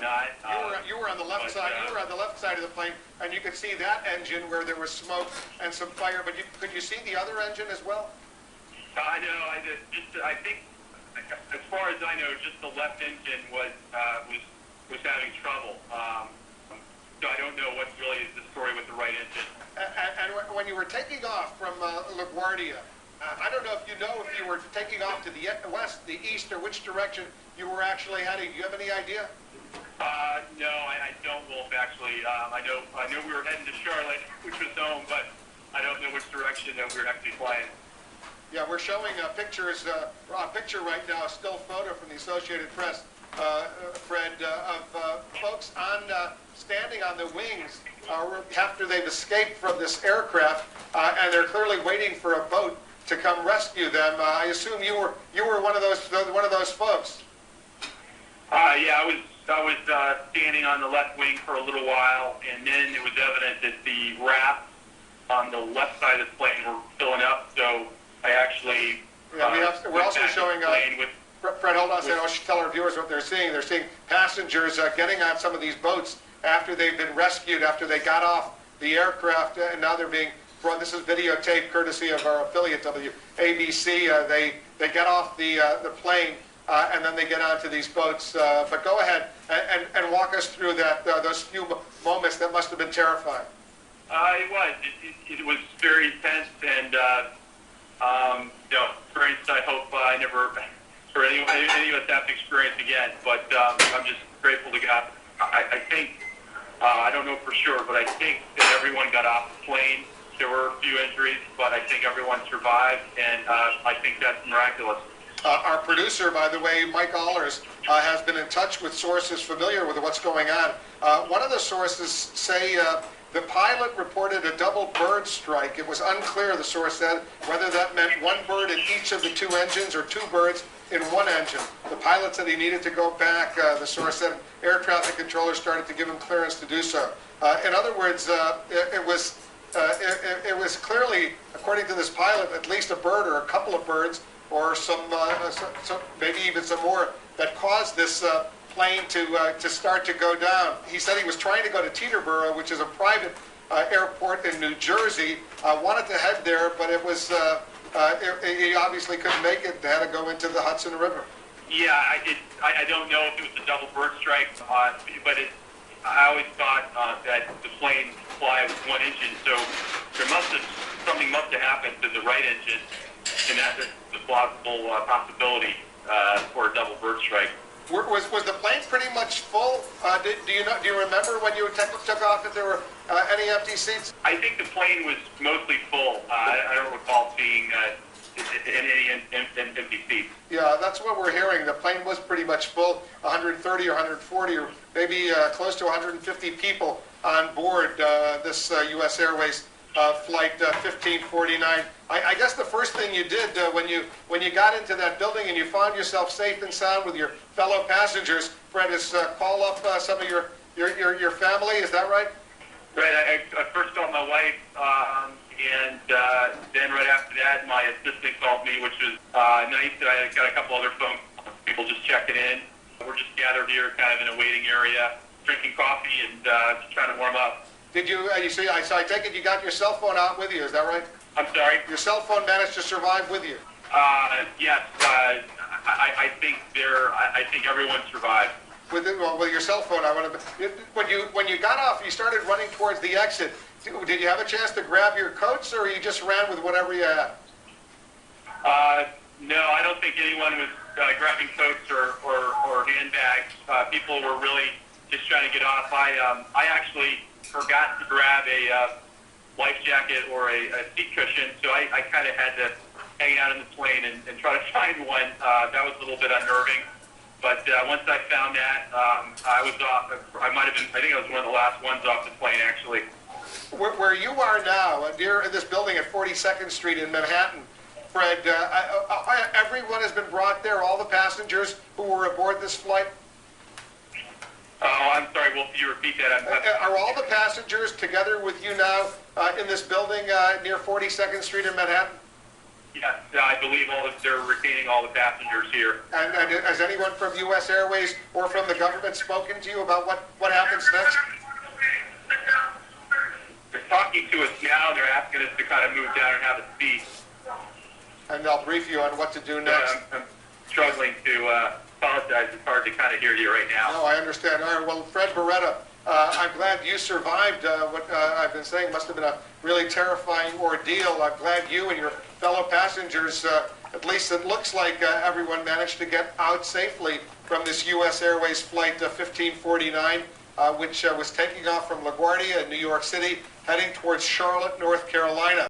not. You were on the left side. You were on the left side of the plane, and you could see that engine where there was smoke and some fire. But could you see the other engine as well? I know. I think, as far as I know, just the left engine was having trouble. So I don't know what really is the story with the right engine. And when you were taking off from LaGuardia, I don't know if you were taking off to the west, the east, or which direction you were actually heading. Do you have any idea? No, I don't, Wolf, actually. I know we were heading to Charlotte, which was home, but I don't know which direction that we were actually flying. Yeah, we're showing pictures, a picture right now, a still photo from the Associated Press, Fred, of folks standing on the wings after they've escaped from this aircraft, and they're clearly waiting for a boat to come rescue them. I assume you were one of those folks. Yeah, I was standing on the left wing for a little while, and then it was evident that the rafts on the left side of the plane were filling up. So I actually we're also showing. Fred, hold on a second. I'll tell our viewers what they're seeing. They're seeing passengers getting on some of these boats after they've been rescued, after they got off the aircraft, and now they're being brought. This is videotape courtesy of our affiliate, WABC. They get off the plane, and then they get onto these boats. But go ahead and walk us through those few moments that must have been terrifying. It was very tense and experience I hope I never, or any of us have to experience again. But I'm just grateful to God. I think, I don't know for sure, but I think that everyone got off the plane. There were a few injuries, but I think everyone survived, and I think that's miraculous. Our producer, by the way, Mike Allers, has been in touch with sources familiar with what's going on. One of the sources say the pilot reported a double bird strike. It was unclear, the source said, whether that meant one bird in each of the two engines or two birds in one engine. The pilot said he needed to go back. The source said air traffic controllers started to give him clearance to do so. In other words, it was clearly, according to this pilot, at least a bird or a couple of birds, or some maybe even some more, that caused this plane to start to go down. He said he was trying to go to Teterboro, which is a private airport in New Jersey. Wanted to head there, but it was he obviously couldn't make it. They had to go into the Hudson River. Yeah, I don't know if it was a double bird strike, but I always thought that the plane fly with one engine, so something must have happened to the right engine, and that's the plausible possibility for a double bird strike. Was the plane pretty much full? Do you remember when you took off if there were any empty seats? I think the plane was mostly full. I don't recall seeing any empty seats. Yeah, that's what we're hearing. The plane was pretty much full, 130 or 140 or maybe close to 150 people on board this U.S. Airways flight 1549. I guess the first thing you did when you got into that building and you found yourself safe and sound with your fellow passengers, Fred, is call up some of your family. Is that right? Right. I first called my wife, and then right after that, my assistant called me, which was nice. I got a couple other phone people just checking in. We're just gathered here, kind of in a waiting area, drinking coffee and just trying to warm up. Did you? So I take it you got your cell phone out with you. Is that right? I'm sorry? Your cell phone managed to survive with you? Yes. I think everyone survived. With your cell phone, when you got off, you started running towards the exit. Did you have a chance to grab your coats, or you just ran with whatever you had? No, I don't think anyone was grabbing coats or handbags. People were really just trying to get off. I actually forgot to grab a life jacket or a seat cushion, so I kind of had to hang out in the plane and try to find one. That was a little bit unnerving. But once I found that, I was off. I think I was one of the last ones off the plane, actually. Where you are now, near this building at 42nd Street in Manhattan, Fred, everyone has been brought there, all the passengers who were aboard this flight? Oh, I'm sorry, Wolf, you repeat that? Are all the passengers together with you now in this building near 42nd Street in Manhattan? Yes, I believe they're retaining all the passengers here. And has anyone from U.S. Airways or from the government spoken to you about what happens next? They're talking to us now. They're asking us to kind of move down and have a seat. And they'll brief you on what to do next. I'm struggling to apologize. It's hard to kind of hear you right now. No, I understand. All right, well, Fred Beretta, I'm glad you survived what I've been saying must have been a really terrifying ordeal. I'm glad you and your fellow passengers, at least it looks like everyone managed to get out safely from this U.S. Airways Flight 1549, which was taking off from LaGuardia in New York City, heading towards Charlotte, North Carolina.